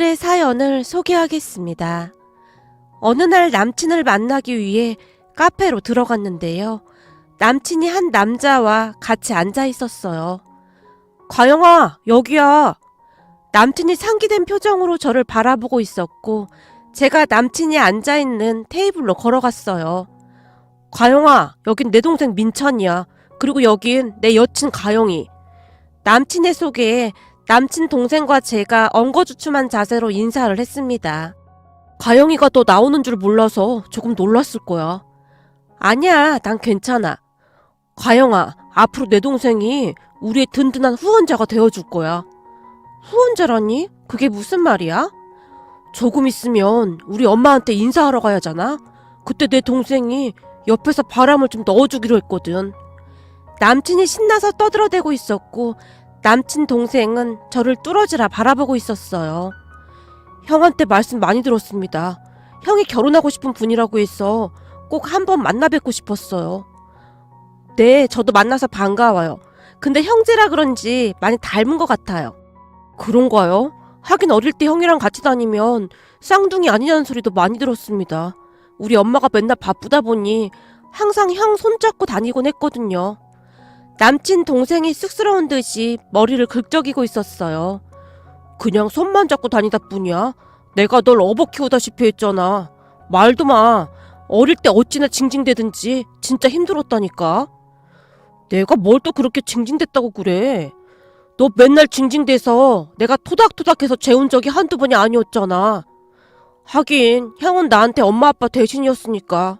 오늘의 사연을 소개하겠습니다. 어느 날 남친을 만나기 위해 카페로 들어갔는데요. 남친이 한 남자와 같이 앉아 있었어요. 과영아, 여기야. 남친이 상기된 표정으로 저를 바라보고 있었고, 제가 남친이 앉아있는 테이블로 걸어갔어요. 과영아, 여긴 내 동생 민찬이야. 그리고 여긴 내 여친 가영이. 남친의 소개에 남친 동생과 제가 엉거주춤한 자세로 인사를 했습니다. 가영이가 너 나오는 줄 몰라서 조금 놀랐을 거야. 아니야, 난 괜찮아. 가영아, 앞으로 내 동생이 우리의 든든한 후원자가 되어줄 거야. 후원자라니? 그게 무슨 말이야? 조금 있으면 우리 엄마한테 인사하러 가야잖아. 그때 내 동생이 옆에서 바람을 좀 넣어주기로 했거든. 남친이 신나서 떠들어대고 있었고, 남친 동생은 저를 뚫어지라 바라보고 있었어요. 형한테 말씀 많이 들었습니다. 형이 결혼하고 싶은 분이라고 해서 꼭 한번 만나 뵙고 싶었어요. 네, 저도 만나서 반가워요. 근데 형제라 그런지 많이 닮은 것 같아요. 그런가요? 하긴 어릴 때 형이랑 같이 다니면 쌍둥이 아니냐는 소리도 많이 들었습니다. 우리 엄마가 맨날 바쁘다 보니 항상 형 손잡고 다니곤 했거든요. 남친 동생이 쑥스러운 듯이 머리를 긁적이고 있었어요. 그냥 손만 잡고 다니다 뿐이야. 내가 널 업어 키우다시피 했잖아. 말도 마. 어릴 때 어찌나 징징대든지 진짜 힘들었다니까. 내가 뭘 또 그렇게 징징댔다고 그래. 너 맨날 징징대서 내가 토닥토닥해서 재운 적이 한두 번이 아니었잖아. 하긴 형은 나한테 엄마 아빠 대신이었으니까.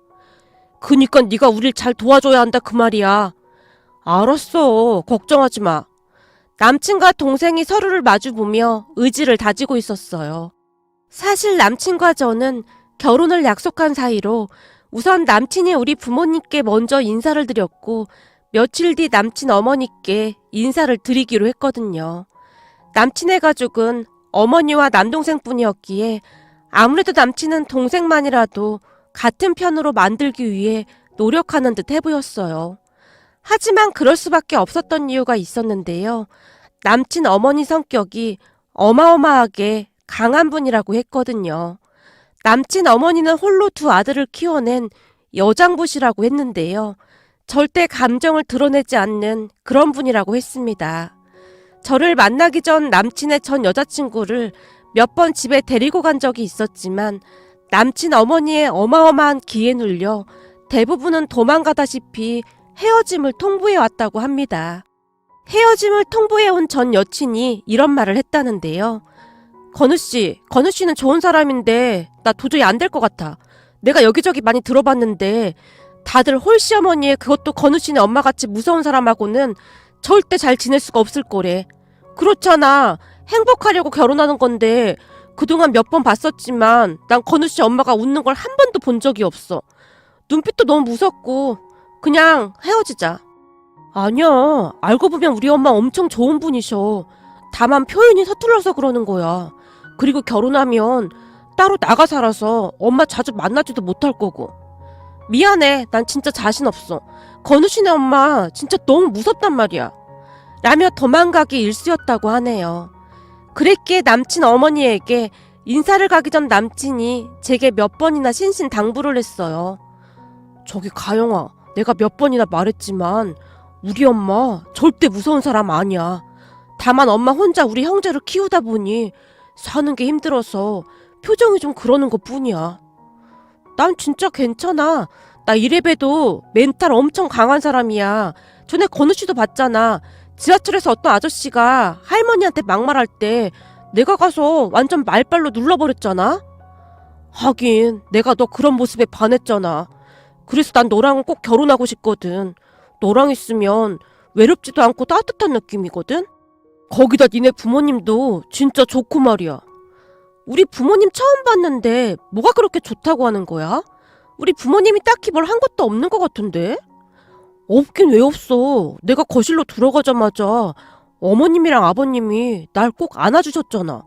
그니까 네가 우릴 잘 도와줘야 한다 그 말이야. 알았어. 걱정하지 마. 남친과 동생이 서로를 마주보며 의지를 다지고 있었어요. 사실 남친과 저는 결혼을 약속한 사이로 우선 남친이 우리 부모님께 먼저 인사를 드렸고 며칠 뒤 남친 어머니께 인사를 드리기로 했거든요. 남친의 가족은 어머니와 남동생뿐이었기에 아무래도 남친은 동생만이라도 같은 편으로 만들기 위해 노력하는 듯 해보였어요. 하지만 그럴 수밖에 없었던 이유가 있었는데요. 남친 어머니 성격이 어마어마하게 강한 분이라고 했거든요. 남친 어머니는 홀로 두 아들을 키워낸 여장부시라고 했는데요. 절대 감정을 드러내지 않는 그런 분이라고 했습니다. 저를 만나기 전 남친의 전 여자친구를 몇 번 집에 데리고 간 적이 있었지만 남친 어머니의 어마어마한 기에 눌려 대부분은 도망가다시피 헤어짐을 통보해왔다고 합니다. 헤어짐을 통보해온 전 여친이 이런 말을 했다는데요. 건우씨는 좋은 사람인데 나 도저히 안 될 것 같아. 내가 여기저기 많이 들어봤는데 다들 홀시어머니의 그것도 건우씨네 엄마같이 무서운 사람하고는 절대 잘 지낼 수가 없을 거래. 그렇잖아. 행복하려고 결혼하는 건데 그동안 몇 번 봤었지만 난 건우씨 엄마가 웃는 걸 한 번도 본 적이 없어. 눈빛도 너무 무섭고 그냥 헤어지자. 아니야. 알고 보면 우리 엄마 엄청 좋은 분이셔. 다만 표현이 서툴러서 그러는 거야. 그리고 결혼하면 따로 나가 살아서 엄마 자주 만나지도 못할 거고. 미안해. 난 진짜 자신 없어. 건우씨네 엄마 진짜 너무 무섭단 말이야. 라며 도망가기 일쑤였다고 하네요. 그랬기에 남친 어머니에게 인사를 가기 전 남친이 제게 몇 번이나 신신당부를 했어요. 저기 가영아, 내가 몇 번이나 말했지만 우리 엄마 절대 무서운 사람 아니야. 다만 엄마 혼자 우리 형제를 키우다 보니 사는 게 힘들어서 표정이 좀 그러는 것 뿐이야. 난 진짜 괜찮아. 나 이래봬도 멘탈 엄청 강한 사람이야. 전에 건우씨도 봤잖아. 지하철에서 어떤 아저씨가 할머니한테 막말할 때 내가 가서 완전 말발로 눌러버렸잖아. 하긴 내가 너 그런 모습에 반했잖아. 그래서 난 너랑은 꼭 결혼하고 싶거든. 너랑 있으면 외롭지도 않고 따뜻한 느낌이거든. 거기다 니네 부모님도 진짜 좋고 말이야. 우리 부모님 처음 봤는데 뭐가 그렇게 좋다고 하는 거야? 우리 부모님이 딱히 뭘 한 것도 없는 것 같은데? 없긴 왜 없어. 내가 거실로 들어가자마자 어머님이랑 아버님이 날 꼭 안아주셨잖아.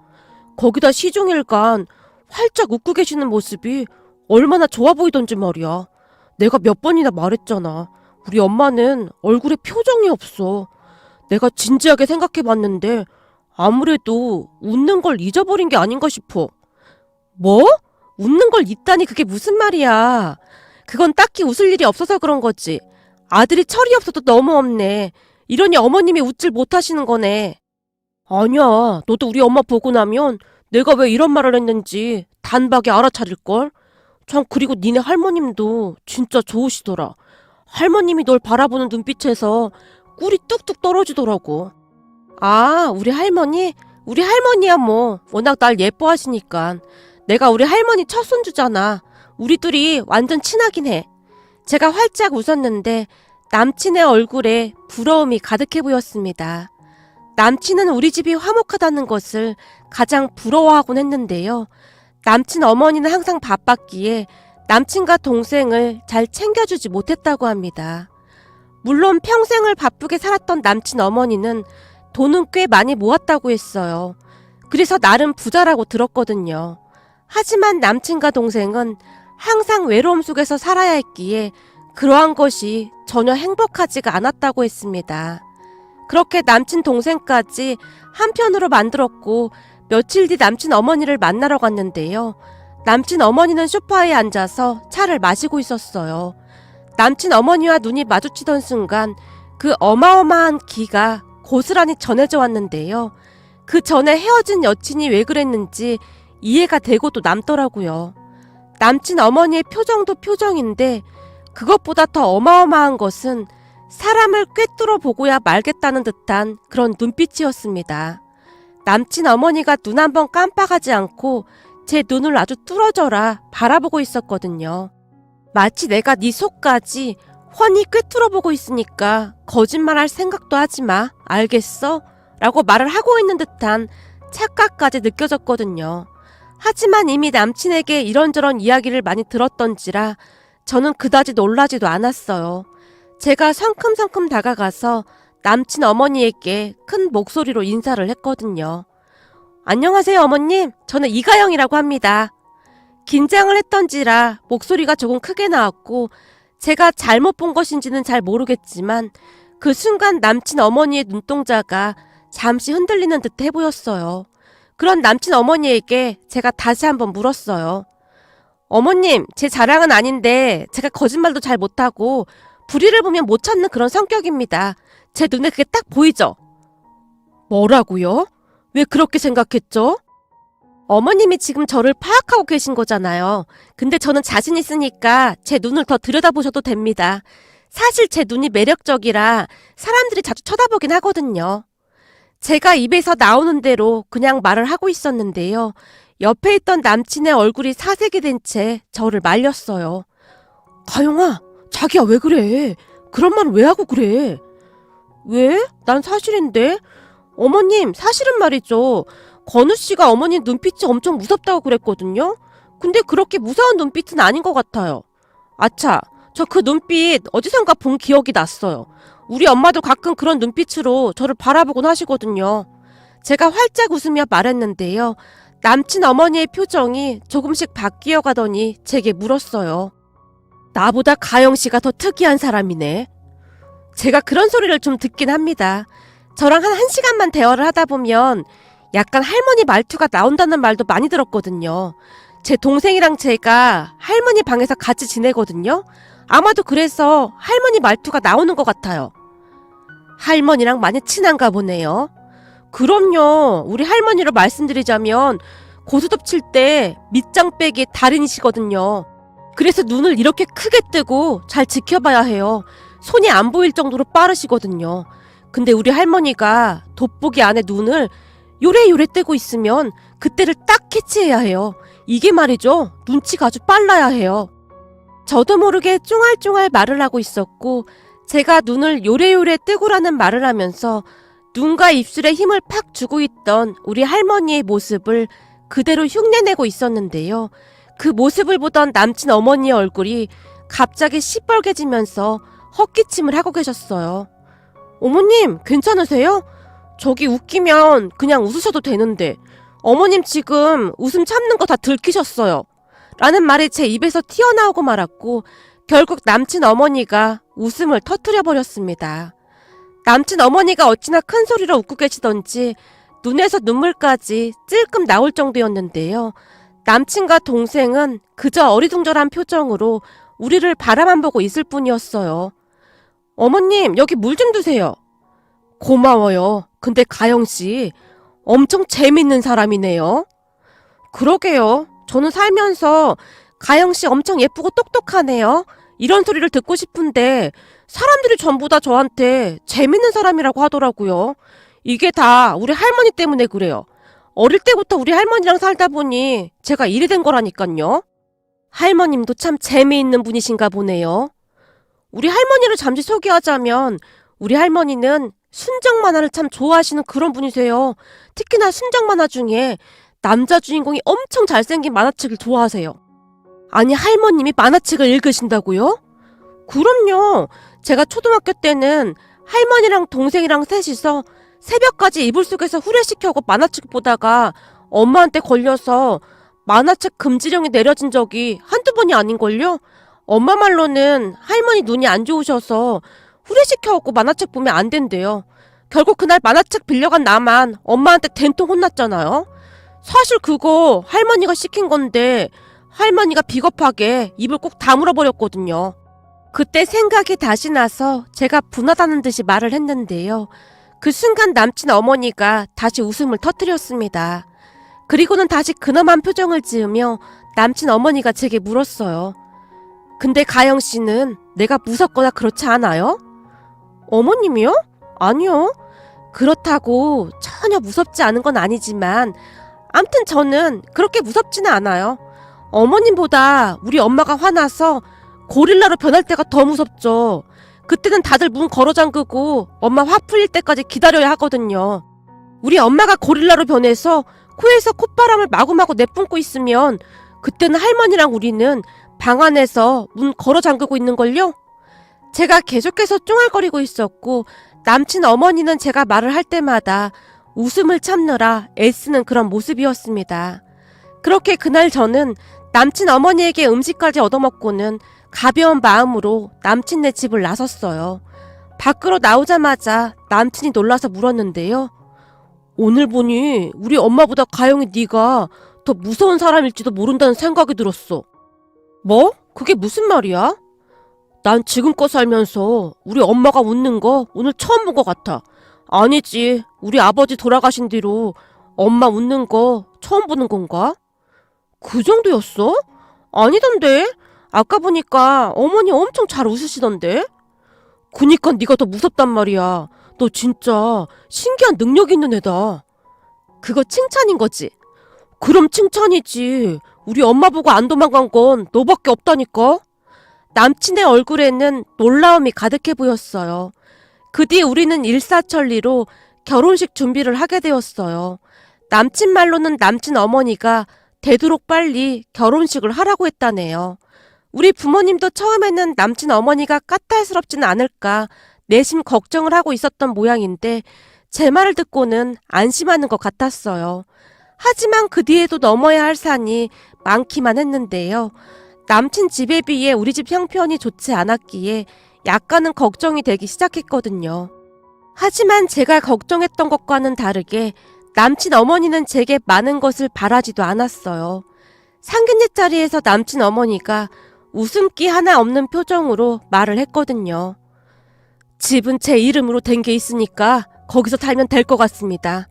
거기다 시종일관 활짝 웃고 계시는 모습이 얼마나 좋아 보이던지 말이야. 내가 몇 번이나 말했잖아. 우리 엄마는 얼굴에 표정이 없어. 내가 진지하게 생각해봤는데 아무래도 웃는 걸 잊어버린 게 아닌가 싶어. 뭐? 웃는 걸 잊다니 그게 무슨 말이야. 그건 딱히 웃을 일이 없어서 그런 거지. 아들이 철이 없어도 너무 없네. 이러니 어머님이 웃질 못하시는 거네. 아니야. 너도 우리 엄마 보고 나면 내가 왜 이런 말을 했는지 단박에 알아차릴걸? 참, 그리고 니네 할머님도 진짜 좋으시더라. 할머님이 널 바라보는 눈빛에서 꿀이 뚝뚝 떨어지더라고. 아, 우리 할머니? 우리 할머니야 뭐 워낙 날 예뻐하시니까. 내가 우리 할머니 첫 손주잖아. 우리 둘이 완전 친하긴 해. 제가 활짝 웃었는데 남친의 얼굴에 부러움이 가득해 보였습니다. 남친은 우리 집이 화목하다는 것을 가장 부러워하곤 했는데요. 남친 어머니는 항상 바빴기에 남친과 동생을 잘 챙겨주지 못했다고 합니다. 물론 평생을 바쁘게 살았던 남친 어머니는 돈은 꽤 많이 모았다고 했어요. 그래서 나름 부자라고 들었거든요. 하지만 남친과 동생은 항상 외로움 속에서 살아야 했기에 그러한 것이 전혀 행복하지가 않았다고 했습니다. 그렇게 남친 동생까지 한편으로 만들었고 며칠 뒤 남친 어머니를 만나러 갔는데요. 남친 어머니는 소파에 앉아서 차를 마시고 있었어요. 남친 어머니와 눈이 마주치던 순간 그 어마어마한 기가 고스란히 전해져 왔는데요. 그 전에 헤어진 여친이 왜 그랬는지 이해가 되고도 남더라고요. 남친 어머니의 표정도 표정인데 그것보다 더 어마어마한 것은 사람을 꿰뚫어 보고야 말겠다는 듯한 그런 눈빛이었습니다. 남친 어머니가 눈 한번 깜빡하지 않고 제 눈을 아주 뚫어져라 바라보고 있었거든요. 마치 내가 네 속까지 훤히 꿰뚫어 보고 있으니까 거짓말할 생각도 하지 마. 알겠어? 라고 말을 하고 있는 듯한 착각까지 느껴졌거든요. 하지만 이미 남친에게 이런저런 이야기를 많이 들었던지라 저는 그다지 놀라지도 않았어요. 제가 성큼성큼 다가가서 남친 어머니에게 큰 목소리로 인사를 했거든요. 안녕하세요 어머님, 저는 이가영이라고 합니다. 긴장을 했던지라 목소리가 조금 크게 나왔고 제가 잘못 본 것인지는 잘 모르겠지만 그 순간 남친 어머니의 눈동자가 잠시 흔들리는 듯 해 보였어요. 그런 남친 어머니에게 제가 다시 한번 물었어요. 어머님, 제 자랑은 아닌데 제가 거짓말도 잘 못하고 불의를 보면 못 참는 그런 성격입니다. 제 눈에 그게 딱 보이죠? 뭐라고요? 왜 그렇게 생각했죠? 어머님이 지금 저를 파악하고 계신 거잖아요. 근데 저는 자신 있으니까 제 눈을 더 들여다보셔도 됩니다. 사실 제 눈이 매력적이라 사람들이 자주 쳐다보긴 하거든요. 제가 입에서 나오는 대로 그냥 말을 하고 있었는데요. 옆에 있던 남친의 얼굴이 사색이 된 채 저를 말렸어요. 가영아, 자기야 왜 그래? 그런 말을 왜 하고 그래? 왜? 난 사실인데. 어머님, 사실은 말이죠. 건우 씨가 어머니 눈빛이 엄청 무섭다고 그랬거든요. 근데 그렇게 무서운 눈빛은 아닌 것 같아요. 아차, 저 그 눈빛 어디선가 본 기억이 났어요. 우리 엄마도 가끔 그런 눈빛으로 저를 바라보곤 하시거든요. 제가 활짝 웃으며 말했는데요. 남친 어머니의 표정이 조금씩 바뀌어 가더니 제게 물었어요. 나보다 가영 씨가 더 특이한 사람이네. 제가 그런 소리를 좀 듣긴 합니다. 저랑 한 1시간만 대화를 하다 보면 약간 할머니 말투가 나온다는 말도 많이 들었거든요. 제 동생이랑 제가 할머니 방에서 같이 지내거든요. 아마도 그래서 할머니 말투가 나오는 것 같아요. 할머니랑 많이 친한가 보네요. 그럼요. 우리 할머니로 말씀드리자면 고스톱 칠 때 밑장 빼기 달인이시거든요. 그래서 눈을 이렇게 크게 뜨고 잘 지켜봐야 해요. 손이 안 보일 정도로 빠르시거든요. 근데 우리 할머니가 돋보기 안에 눈을 요래요래 뜨고 있으면 그때를 딱 캐치해야 해요. 이게 말이죠. 눈치가 아주 빨라야 해요. 저도 모르게 쫑알쫑알 말을 하고 있었고 제가 눈을 요래요래 뜨고라는 말을 하면서 눈과 입술에 힘을 팍 주고 있던 우리 할머니의 모습을 그대로 흉내내고 있었는데요. 그 모습을 보던 남친 어머니의 얼굴이 갑자기 시뻘개지면서 헛기침을 하고 계셨어요. 어머님, 괜찮으세요? 저기 웃기면 그냥 웃으셔도 되는데 어머님 지금 웃음 참는 거 다 들키셨어요. 라는 말이 제 입에서 튀어나오고 말았고 결국 남친 어머니가 웃음을 터뜨려 버렸습니다. 남친 어머니가 어찌나 큰 소리로 웃고 계시던지 눈에서 눈물까지 찔끔 나올 정도였는데요. 남친과 동생은 그저 어리둥절한 표정으로 우리를 바라만 보고 있을 뿐이었어요. 어머님, 여기 물 좀 드세요. 고마워요. 근데 가영씨, 엄청 재밌는 사람이네요. 그러게요. 저는 살면서 가영씨 엄청 예쁘고 똑똑하네요. 이런 소리를 듣고 싶은데 사람들이 전부 다 저한테 재밌는 사람이라고 하더라고요. 이게 다 우리 할머니 때문에 그래요. 어릴 때부터 우리 할머니랑 살다 보니 제가 이리 된 거라니깐요. 할머님도 참 재미있는 분이신가 보네요. 우리 할머니를 잠시 소개하자면 우리 할머니는 순정 만화를 참 좋아하시는 그런 분이세요. 특히나 순정 만화 중에 남자 주인공이 엄청 잘생긴 만화책을 좋아하세요. 아니, 할머님이 만화책을 읽으신다고요? 그럼요. 제가 초등학교 때는 할머니랑 동생이랑 셋이서 새벽까지 이불 속에서 후레시켜고 만화책 보다가 엄마한테 걸려서 만화책 금지령이 내려진 적이 한두 번이 아닌걸요? 엄마 말로는 할머니 눈이 안 좋으셔서 후레시켜갖고 만화책 보면 안 된대요. 결국 그날 만화책 빌려간 나만 엄마한테 된통 혼났잖아요. 사실 그거 할머니가 시킨 건데 할머니가 비겁하게 입을 꼭 다물어버렸거든요. 그때 생각이 다시 나서 제가 분하다는 듯이 말을 했는데요. 그 순간 남친 어머니가 다시 웃음을 터뜨렸습니다. 그리고는 다시 근엄한 표정을 지으며 남친 어머니가 제게 물었어요. 근데 가영씨는 내가 무섭거나 그렇지 않아요? 어머님이요? 아니요. 그렇다고 전혀 무섭지 않은 건 아니지만 암튼 저는 그렇게 무섭지는 않아요. 어머님보다 우리 엄마가 화나서 고릴라로 변할 때가 더 무섭죠. 그때는 다들 문 걸어 잠그고 엄마 화 풀릴 때까지 기다려야 하거든요. 우리 엄마가 고릴라로 변해서 코에서 콧바람을 마구마구 내뿜고 있으면 그때는 할머니랑 우리는 방 안에서 문 걸어 잠그고 있는걸요? 제가 계속해서 쫑알거리고 있었고 남친 어머니는 제가 말을 할 때마다 웃음을 참느라 애쓰는 그런 모습이었습니다. 그렇게 그날 저는 남친 어머니에게 음식까지 얻어먹고는 가벼운 마음으로 남친네 집을 나섰어요. 밖으로 나오자마자 남친이 놀라서 물었는데요. 오늘 보니 우리 엄마보다 가영이 네가 더 무서운 사람일지도 모른다는 생각이 들었어. 뭐? 그게 무슨 말이야? 난 지금껏 살면서 우리 엄마가 웃는 거 오늘 처음 본 것 같아. 아니지, 우리 아버지 돌아가신 뒤로 엄마 웃는 거 처음 보는 건가? 그 정도였어? 아니던데? 아까 보니까 어머니 엄청 잘 웃으시던데? 그니까 네가 더 무섭단 말이야. 너 진짜 신기한 능력 있는 애다. 그거 칭찬인 거지? 그럼 칭찬이지. 우리 엄마 보고 안 도망간 건 너밖에 없다니까? 남친의 얼굴에는 놀라움이 가득해 보였어요. 그 뒤 우리는 일사천리로 결혼식 준비를 하게 되었어요. 남친 말로는 남친 어머니가 되도록 빨리 결혼식을 하라고 했다네요. 우리 부모님도 처음에는 남친 어머니가 까탈스럽지는 않을까 내심 걱정을 하고 있었던 모양인데 제 말을 듣고는 안심하는 것 같았어요. 하지만 그 뒤에도 넘어야 할 산이 많기만 했는데요. 남친 집에 비해 우리 집 형편이 좋지 않았기에 약간은 걱정이 되기 시작했거든요. 하지만 제가 걱정했던 것과는 다르게 남친 어머니는 제게 많은 것을 바라지도 않았어요. 상견례 자리에서 남친 어머니가 웃음기 하나 없는 표정으로 말을 했거든요. 집은 제 이름으로 된 게 있으니까 거기서 살면 될 것 같습니다.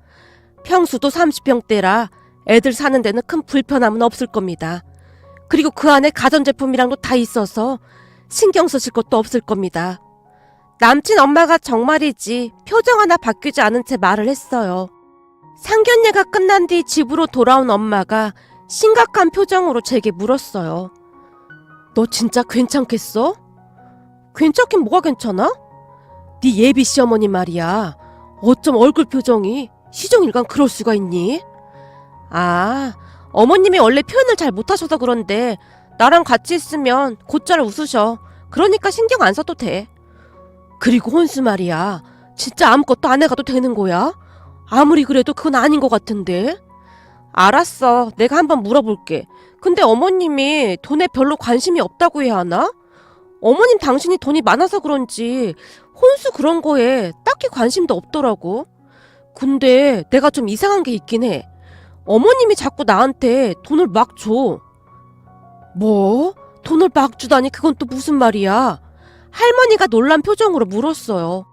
평수도 30평대라 애들 사는 데는 큰 불편함은 없을 겁니다. 그리고 그 안에 가전제품이랑도 다 있어서 신경 쓰실 것도 없을 겁니다. 남친 엄마가 정말이지 표정 하나 바뀌지 않은 채 말을 했어요. 상견례가 끝난 뒤 집으로 돌아온 엄마가 심각한 표정으로 제게 물었어요. 너 진짜 괜찮겠어? 괜찮긴 뭐가 괜찮아? 네 예비 시어머니 말이야. 어쩜 얼굴 표정이 시종일관 그럴 수가 있니? 아, 어머님이 원래 표현을 잘 못하셔서 그런데 나랑 같이 있으면 곧잘 웃으셔. 그러니까 신경 안 써도 돼. 그리고 혼수 말이야. 진짜 아무것도 안 해가도 되는 거야? 아무리 그래도 그건 아닌 것 같은데. 알았어. 내가 한번 물어볼게. 근데 어머님이 돈에 별로 관심이 없다고 해야 하나? 어머님 당신이 돈이 많아서 그런지 혼수 그런 거에 딱히 관심도 없더라고. 근데 내가 좀 이상한 게 있긴 해. 어머님이 자꾸 나한테 돈을 막 줘. 뭐? 돈을 막 주다니 그건 또 무슨 말이야? 할머니가 놀란 표정으로 물었어요.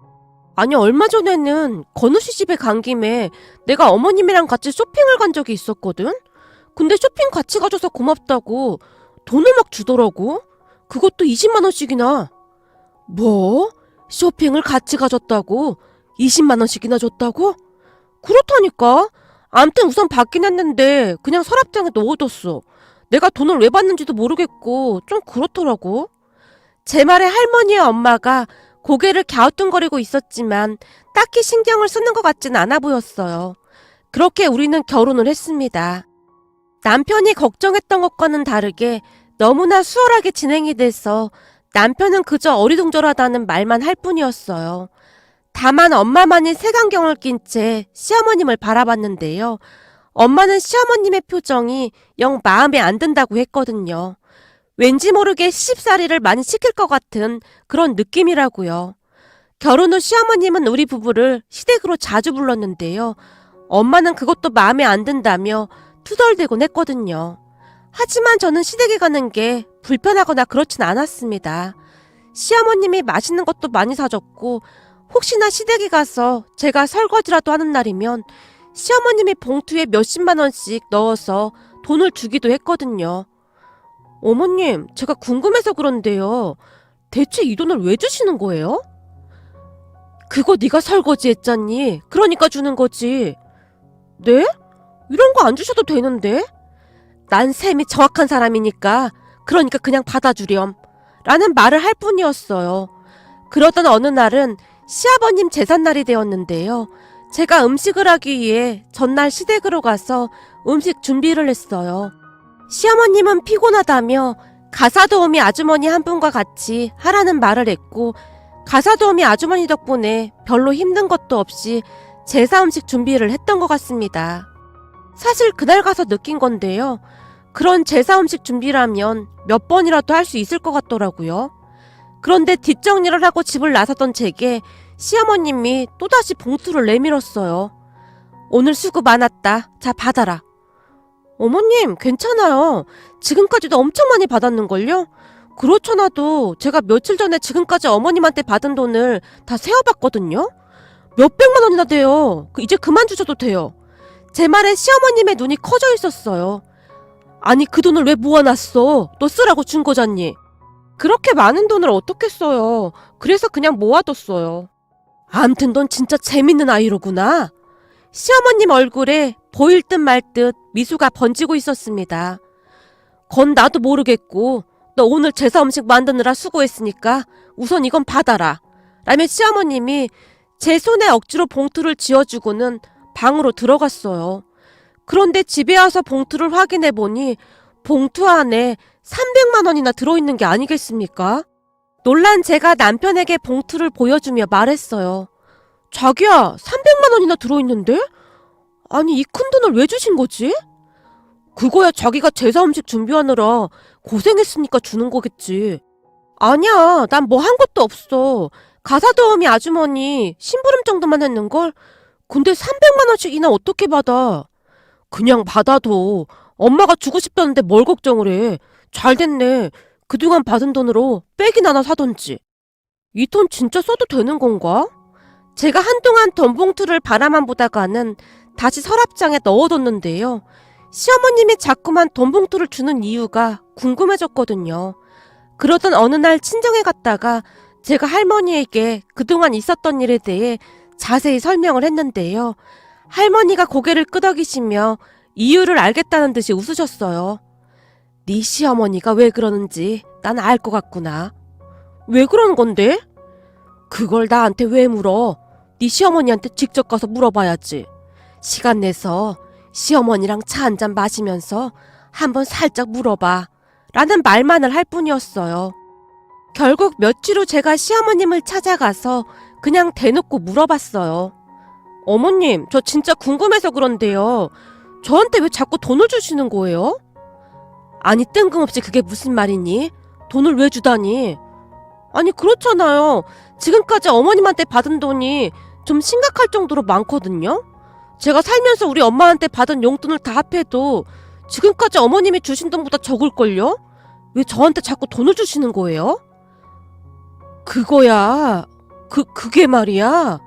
아니 얼마 전에는 건우 씨 집에 간 김에 내가 어머님이랑 같이 쇼핑을 간 적이 있었거든? 근데 쇼핑 같이 가줘서 고맙다고 돈을 막 주더라고. 그것도 20만 원씩이나. 뭐? 쇼핑을 같이 가줬다고? 20만 원씩이나 줬다고? 그렇다니까. 암튼 우선 받긴 했는데 그냥 서랍장에 넣어뒀어. 내가 돈을 왜 받는지도 모르겠고 좀 그렇더라고. 제 말에 할머니와 엄마가 고개를 갸우뚱거리고 있었지만 딱히 신경을 쓰는 것 같진 않아 보였어요. 그렇게 우리는 결혼을 했습니다. 남편이 걱정했던 것과는 다르게 너무나 수월하게 진행이 돼서 남편은 그저 어리둥절하다는 말만 할 뿐이었어요. 다만 엄마만이 색안경을 낀 채 시어머님을 바라봤는데요. 엄마는 시어머님의 표정이 영 마음에 안 든다고 했거든요. 왠지 모르게 시집살이를 많이 시킬 것 같은 그런 느낌이라고요. 결혼 후 시어머님은 우리 부부를 시댁으로 자주 불렀는데요. 엄마는 그것도 마음에 안 든다며 투덜대곤 했거든요. 하지만 저는 시댁에 가는 게 불편하거나 그렇진 않았습니다. 시어머님이 맛있는 것도 많이 사줬고 혹시나 시댁에 가서 제가 설거지라도 하는 날이면 시어머님이 봉투에 몇십만 원씩 넣어서 돈을 주기도 했거든요. 어머님, 제가 궁금해서 그런데요. 대체 이 돈을 왜 주시는 거예요? 그거 네가 설거지했잖니. 그러니까 주는 거지. 네? 이런 거 안 주셔도 되는데? 난 셈이 정확한 사람이니까 그러니까 그냥 받아주렴. 라는 말을 할 뿐이었어요. 그러던 어느 날은 시아버님 제삿날이 되었는데요. 제가 음식을 하기 위해 전날 시댁으로 가서 음식 준비를 했어요. 시어머님은 피곤하다며 가사도우미 아주머니 한 분과 같이 하라는 말을 했고 가사도우미 아주머니 덕분에 별로 힘든 것도 없이 제사 음식 준비를 했던 것 같습니다. 사실 그날 가서 느낀 건데요. 그런 제사 음식 준비라면 몇 번이라도 할 수 있을 것 같더라고요. 그런데 뒷정리를 하고 집을 나서던 제게 시어머님이 또다시 봉투를 내밀었어요. 오늘 수고 많았다. 자, 받아라. 어머님, 괜찮아요. 지금까지도 엄청 많이 받았는걸요? 그렇잖아도 제가 며칠 전에 지금까지 어머님한테 받은 돈을 다 세어봤거든요? 몇백만 원이나 돼요. 이제 그만 주셔도 돼요. 제 말에 시어머님의 눈이 커져 있었어요. 아니, 그 돈을 왜 모아놨어? 너 쓰라고 준 거잖니. 그렇게 많은 돈을 어떻게 써요? 그래서 그냥 모아뒀어요. 암튼 넌 진짜 재밌는 아이로구나. 시어머님 얼굴에 보일 듯 말 듯 미소가 번지고 있었습니다. 건 나도 모르겠고 너 오늘 제사 음식 만드느라 수고했으니까 우선 이건 받아라. 라며 시어머님이 제 손에 억지로 봉투를 쥐어주고는 방으로 들어갔어요. 그런데 집에 와서 봉투를 확인해 보니 봉투 안에 300만 원이나 들어있는 게 아니겠습니까? 놀란 제가 남편에게 봉투를 보여주며 말했어요. 자기야, 300만 원이나 들어있는데? 아니, 이 큰 돈을 왜 주신 거지? 그거야 자기가 제사 음식 준비하느라 고생했으니까 주는 거겠지. 아니야, 난 뭐 한 것도 없어. 가사도우미 아주머니 심부름 정도만 했는걸? 근데 300만 원씩이나 어떻게 받아? 그냥 받아도 엄마가 주고 싶다는데 뭘 걱정을 해. 잘 됐네. 그동안 받은 돈으로 백이나 하나 사던지. 이 돈 진짜 써도 되는 건가? 제가 한동안 돈 봉투를 바라만 보다가는 다시 서랍장에 넣어뒀는데요. 시어머님이 자꾸만 돈 봉투를 주는 이유가 궁금해졌거든요. 그러던 어느 날 친정에 갔다가 제가 할머니에게 그동안 있었던 일에 대해 자세히 설명을 했는데요. 할머니가 고개를 끄덕이시며 이유를 알겠다는 듯이 웃으셨어요. 네 시어머니가 왜 그러는지 난 알 것 같구나. 왜 그러는 건데? 그걸 나한테 왜 물어? 네 시어머니한테 직접 가서 물어봐야지. 시간 내서 시어머니랑 차 한잔 마시면서 한번 살짝 물어봐. 라는 말만을 할 뿐이었어요. 결국 며칠 후 제가 시어머님을 찾아가서 그냥 대놓고 물어봤어요. 어머님, 저 진짜 궁금해서 그런데요. 저한테 왜 자꾸 돈을 주시는 거예요? 아니, 뜬금없이 그게 무슨 말이니? 돈을 왜 주다니? 아니, 그렇잖아요. 지금까지 어머님한테 받은 돈이 좀 심각할 정도로 많거든요? 제가 살면서 우리 엄마한테 받은 용돈을 다 합해도 지금까지 어머님이 주신 돈보다 적을걸요? 왜 저한테 자꾸 돈을 주시는 거예요? 그거야. 그게 말이야.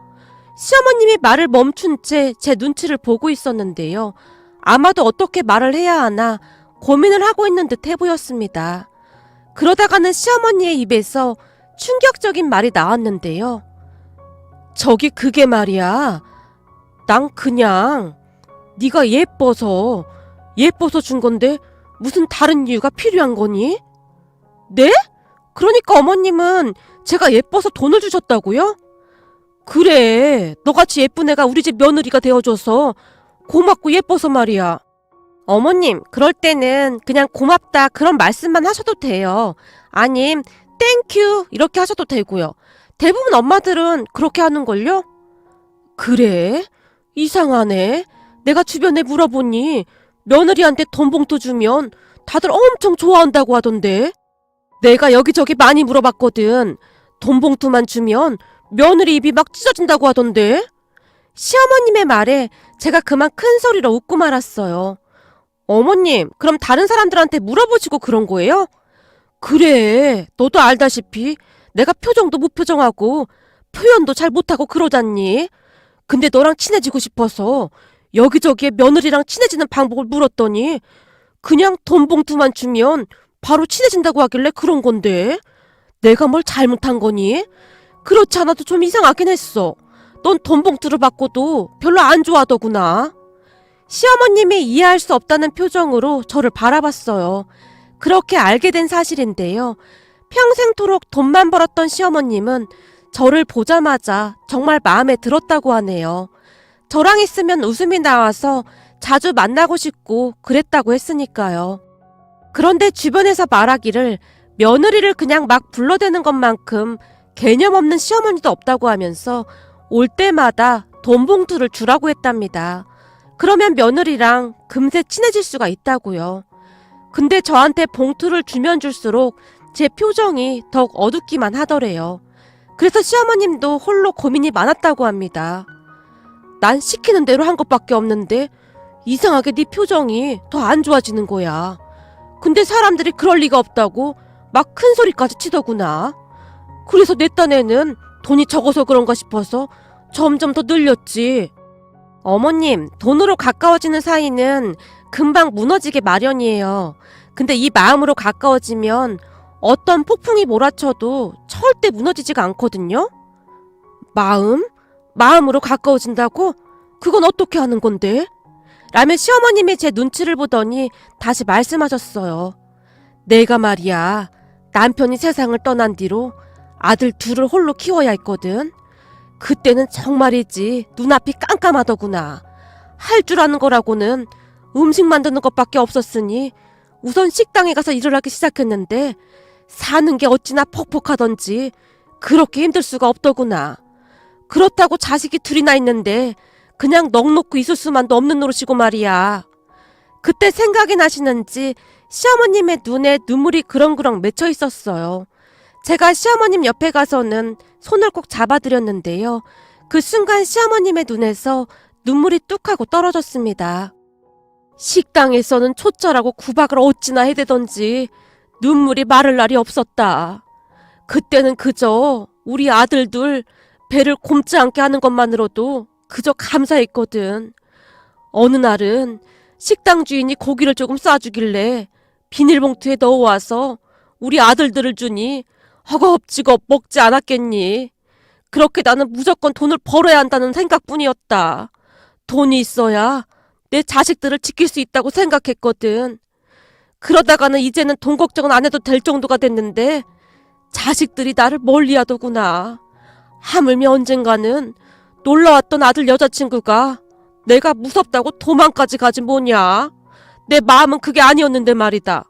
시어머님이 말을 멈춘 채 제 눈치를 보고 있었는데요. 아마도 어떻게 말을 해야 하나 고민을 하고 있는 듯해 보였습니다. 그러다가는 시어머니의 입에서 충격적인 말이 나왔는데요. 저기 그게 말이야. 난 그냥 네가 예뻐서 준 건데 무슨 다른 이유가 필요한 거니? 네? 그러니까 어머님은 제가 예뻐서 돈을 주셨다고요? 그래, 너같이 예쁜 애가 우리 집 며느리가 되어줘서 고맙고 예뻐서 말이야. 어머님, 그럴 때는 그냥 고맙다 그런 말씀만 하셔도 돼요. 아님 땡큐 이렇게 하셔도 되고요. 대부분 엄마들은 그렇게 하는걸요? 그래? 이상하네. 내가 주변에 물어보니 며느리한테 돈 봉투 주면 다들 엄청 좋아한다고 하던데. 내가 여기저기 많이 물어봤거든. 돈 봉투만 주면 며느리 입이 막 찢어진다고 하던데. 시어머님의 말에 제가 그만 큰 소리로 웃고 말았어요. 어머님, 그럼 다른 사람들한테 물어보시고 그런 거예요? 그래, 너도 알다시피 내가 표정도 무표정하고 표현도 잘 못하고 그러잖니. 근데 너랑 친해지고 싶어서 여기저기에 며느리랑 친해지는 방법을 물었더니 그냥 돈 봉투만 주면 바로 친해진다고 하길래 그런 건데. 내가 뭘 잘못한 거니? 그렇지 않아도 좀 이상하긴 했어. 넌 돈 봉투를 받고도 별로 안 좋아하더구나. 시어머님이 이해할 수 없다는 표정으로 저를 바라봤어요. 그렇게 알게 된 사실인데요. 평생토록 돈만 벌었던 시어머님은 저를 보자마자 정말 마음에 들었다고 하네요. 저랑 있으면 웃음이 나와서 자주 만나고 싶고 그랬다고 했으니까요. 그런데 주변에서 말하기를 며느리를 그냥 막 불러대는 것만큼 개념 없는 시어머니도 없다고 하면서 올 때마다 돈 봉투를 주라고 했답니다. 그러면 며느리랑 금세 친해질 수가 있다고요. 근데 저한테 봉투를 주면 줄수록 제 표정이 더욱 어둡기만 하더래요. 그래서 시어머님도 홀로 고민이 많았다고 합니다. 난 시키는 대로 한 것밖에 없는데 이상하게 네 표정이 더 안 좋아지는 거야. 근데 사람들이 그럴 리가 없다고 막 큰 소리까지 치더구나. 그래서 내 딴에는 돈이 적어서 그런가 싶어서 점점 더 늘렸지. 어머님, 돈으로 가까워지는 사이는 금방 무너지게 마련이에요. 근데 이 마음으로 가까워지면 어떤 폭풍이 몰아쳐도 절대 무너지지가 않거든요. 마음으로 가까워진다고? 그건 어떻게 하는 건데? 라며 시어머님이 제 눈치를 보더니 다시 말씀하셨어요. 내가 말이야, 남편이 세상을 떠난 뒤로 아들 둘을 홀로 키워야 했거든. 그때는 정말이지 눈앞이 깜깜하더구나. 할 줄 아는 거라고는 음식 만드는 것밖에 없었으니 우선 식당에 가서 일을 하기 시작했는데 사는 게 어찌나 퍽퍽하던지 그렇게 힘들 수가 없더구나. 그렇다고 자식이 둘이나 있는데 그냥 넋놓고 있을 수만도 없는 노릇이고 말이야. 그때 생각이 나시는지 시어머님의 눈에 눈물이 그렁그렁 맺혀 있었어요. 제가 시어머님 옆에 가서는 손을 꼭 잡아드렸는데요. 그 순간 시어머님의 눈에서 눈물이 뚝 하고 떨어졌습니다. 식당에서는 초짜라고 구박을 어찌나 해대던지 눈물이 마를 날이 없었다. 그때는 그저 우리 아들 둘 배를 곪지 않게 하는 것만으로도 그저 감사했거든. 어느 날은 식당 주인이 고기를 조금 싸주길래 비닐봉투에 넣어와서 우리 아들들을 주니 허겁지겁 먹지 않았겠니. 그렇게 나는 무조건 돈을 벌어야 한다는 생각뿐이었다. 돈이 있어야 내 자식들을 지킬 수 있다고 생각했거든. 그러다가는 이제는 돈 걱정은 안 해도 될 정도가 됐는데 자식들이 나를 멀리하더구나. 하물며 언젠가는 놀러왔던 아들 여자친구가 내가 무섭다고 도망까지 가지 뭐냐. 내 마음은 그게 아니었는데 말이다.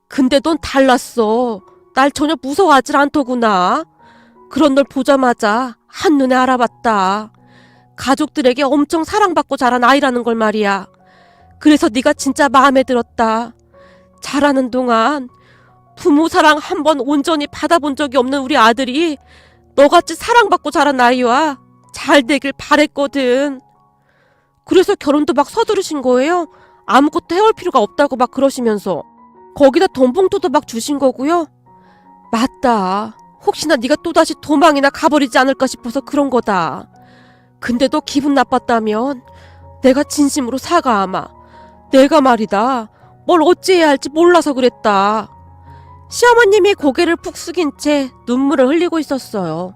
근데 넌 달랐어. 날 전혀 무서워하질 않더구나. 그런 널 보자마자 한눈에 알아봤다. 가족들에게 엄청 사랑받고 자란 아이라는 걸 말이야. 그래서 네가 진짜 마음에 들었다. 자라는 동안 부모 사랑 한 번 온전히 받아본 적이 없는 우리 아들이 너같이 사랑받고 자란 아이와 잘 되길 바랬거든. 그래서 결혼도 막 서두르신 거예요? 아무것도 해올 필요가 없다고 막 그러시면서. 거기다 돈 봉투도 막 주신 거고요. 맞다. 혹시나 네가 또다시 도망이나 가버리지 않을까 싶어서 그런 거다. 근데 너 기분 나빴다면 내가 진심으로 사과하마. 내가 말이다. 뭘 어찌해야 할지 몰라서 그랬다. 시어머님이 고개를 푹 숙인 채 눈물을 흘리고 있었어요.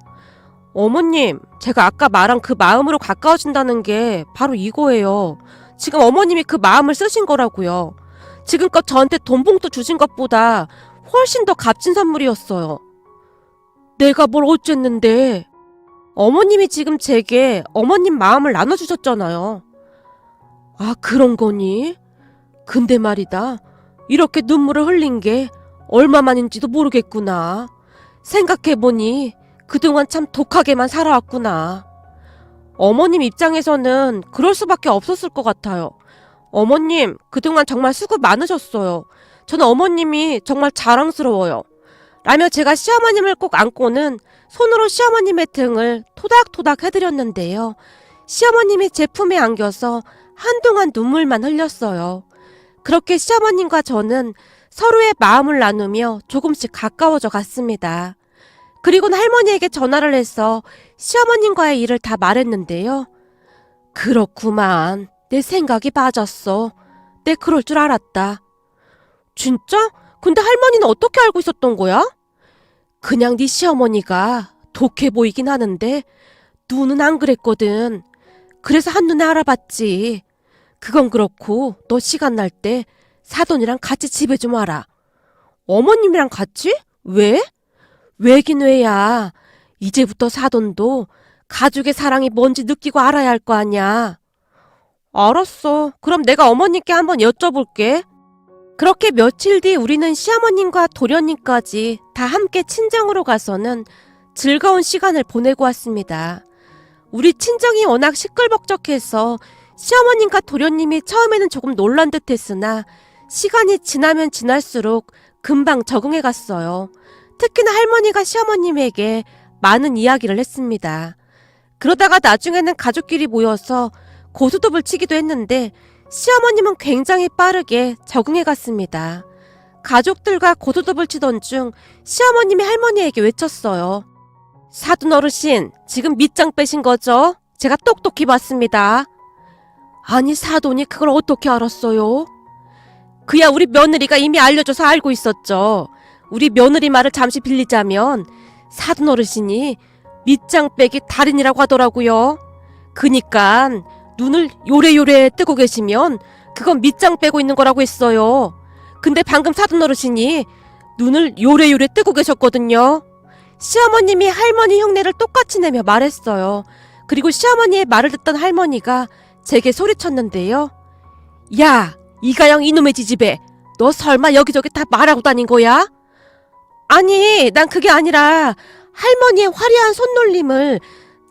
어머님, 제가 아까 말한 그 마음으로 가까워진다는 게 바로 이거예요. 지금 어머님이 그 마음을 쓰신 거라고요. 지금껏 저한테 돈 봉투 주신 것보다 훨씬 더 값진 선물이었어요. 내가 뭘 어쨌는데. 어머님이 지금 제게 어머님 마음을 나눠주셨잖아요. 아, 그런 거니? 근데 말이다. 이렇게 눈물을 흘린 게 얼마만인지도 모르겠구나. 생각해보니 그동안 참 독하게만 살아왔구나. 어머님 입장에서는 그럴 수밖에 없었을 것 같아요. 어머님, 그동안 정말 수고 많으셨어요. 저는 어머님이 정말 자랑스러워요. 라며 제가 시어머님을 꼭 안고는 손으로 시어머님의 등을 토닥토닥 해드렸는데요. 시어머님이 제 품에 안겨서 한동안 눈물만 흘렸어요. 그렇게 시어머님과 저는 서로의 마음을 나누며 조금씩 가까워져 갔습니다. 그리고는 할머니에게 전화를 해서 시어머님과의 일을 다 말했는데요. 그렇구만. 내 생각이 맞았어. 내 그럴 줄 알았다. 진짜? 근데 할머니는 어떻게 알고 있었던 거야? 그냥 네 시어머니가 독해 보이긴 하는데 눈은 안 그랬거든. 그래서 한눈에 알아봤지. 그건 그렇고 너 시간 날 때 사돈이랑 같이 집에 좀 와라. 어머님이랑 같이? 왜? 왜긴 왜야. 이제부터 사돈도 가족의 사랑이 뭔지 느끼고 알아야 할 거 아냐. 알았어. 그럼 내가 어머님께 한번 여쭤볼게. 그렇게 며칠 뒤 우리는 시어머님과 도련님까지 다 함께 친정으로 가서는 즐거운 시간을 보내고 왔습니다. 우리 친정이 워낙 시끌벅적해서 시어머님과 도련님이 처음에는 조금 놀란 듯 했으나 시간이 지나면 지날수록 금방 적응해 갔어요. 특히나 할머니가 시어머님에게 많은 이야기를 했습니다. 그러다가 나중에는 가족끼리 모여서 고스톱을 치기도 했는데 시어머님은 굉장히 빠르게 적응해 갔습니다. 가족들과 고스톱을 치던 중 시어머님이 할머니에게 외쳤어요. 사돈 어르신, 지금 밑장 빼신 거죠? 제가 똑똑히 봤습니다. 아니, 사돈이 그걸 어떻게 알았어요? 그야 우리 며느리가 이미 알려줘서 알고 있었죠. 우리 며느리 말을 잠시 빌리자면 사돈 어르신이 밑장 빼기 달인이라고 하더라고요. 그니깐 눈을 요래요래 뜨고 계시면 그건 밑장 빼고 있는 거라고 했어요. 근데 방금 사돈 어르신이 눈을 요래요래 뜨고 계셨거든요. 시어머님이 할머니 흉내를 똑같이 내며 말했어요. 그리고 시어머니의 말을 듣던 할머니가 제게 소리쳤는데요. 야, 이가영 이놈의 지지배, 너 설마 여기저기 다 말하고 다닌 거야? 아니, 난 그게 아니라 할머니의 화려한 손놀림을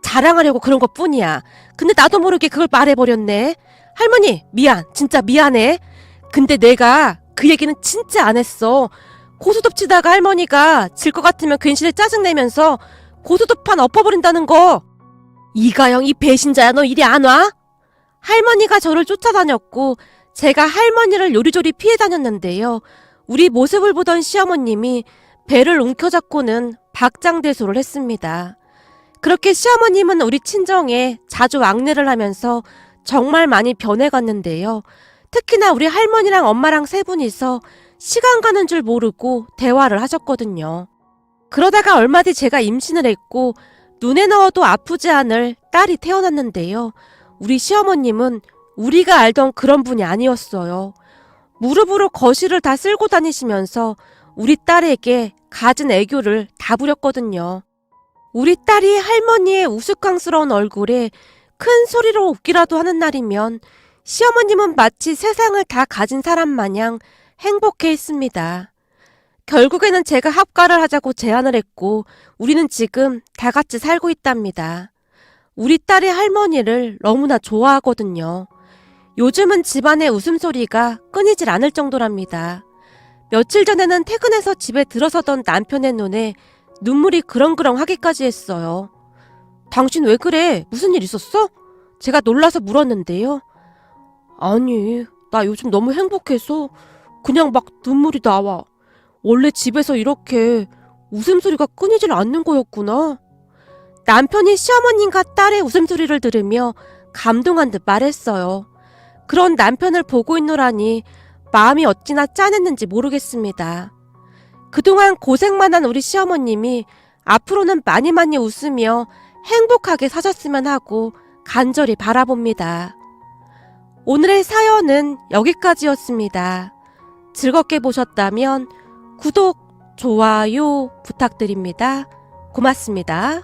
자랑하려고 그런 것 뿐이야. 근데 나도 모르게 그걸 말해버렸네. 할머니, 미안. 진짜 미안해. 근데 내가 그 얘기는 진짜 안 했어. 고스톱 치다가 할머니가 질 것 같으면 괜시리 짜증내면서 고스톱판 엎어버린다는 거. 이가영, 이 배신자야, 너 이리 안 와? 할머니가 저를 쫓아다녔고 제가 할머니를 요리조리 피해 다녔는데요. 우리 모습을 보던 시어머님이 배를 움켜잡고는 박장대소를 했습니다. 그렇게 시어머님은 우리 친정에 자주 왕래를 하면서 정말 많이 변해갔는데요. 특히나 우리 할머니랑 엄마랑 세 분이서 시간 가는 줄 모르고 대화를 하셨거든요. 그러다가 얼마 뒤 제가 임신을 했고 눈에 넣어도 아프지 않을 딸이 태어났는데요. 우리 시어머님은 우리가 알던 그런 분이 아니었어요. 무릎으로 거실을 다 쓸고 다니시면서 우리 딸에게 갖은 애교를 다 부렸거든요. 우리 딸이 할머니의 우스꽝스러운 얼굴에 큰 소리로 웃기라도 하는 날이면 시어머님은 마치 세상을 다 가진 사람 마냥 행복해 했습니다. 결국에는 제가 합가를 하자고 제안을 했고 우리는 지금 다 같이 살고 있답니다. 우리 딸이 할머니를 너무나 좋아하거든요. 요즘은 집안의 웃음소리가 끊이질 않을 정도랍니다. 며칠 전에는 퇴근해서 집에 들어서던 남편의 눈에 눈물이 그렁그렁하기까지 했어요. 당신 왜 그래? 무슨 일 있었어? 제가 놀라서 물었는데요. 아니, 나 요즘 너무 행복해서 그냥 막 눈물이 나와. 원래 집에서 이렇게 웃음소리가 끊이질 않는 거였구나. 남편이 시어머님과 딸의 웃음소리를 들으며 감동한 듯 말했어요. 그런 남편을 보고 있노라니 마음이 어찌나 짠했는지 모르겠습니다. 그동안 고생만 한 우리 시어머님이 앞으로는 많이 많이 웃으며 행복하게 사셨으면 하고 간절히 바라봅니다. 오늘의 사연은 여기까지였습니다. 즐겁게 보셨다면 구독, 좋아요 부탁드립니다. 고맙습니다.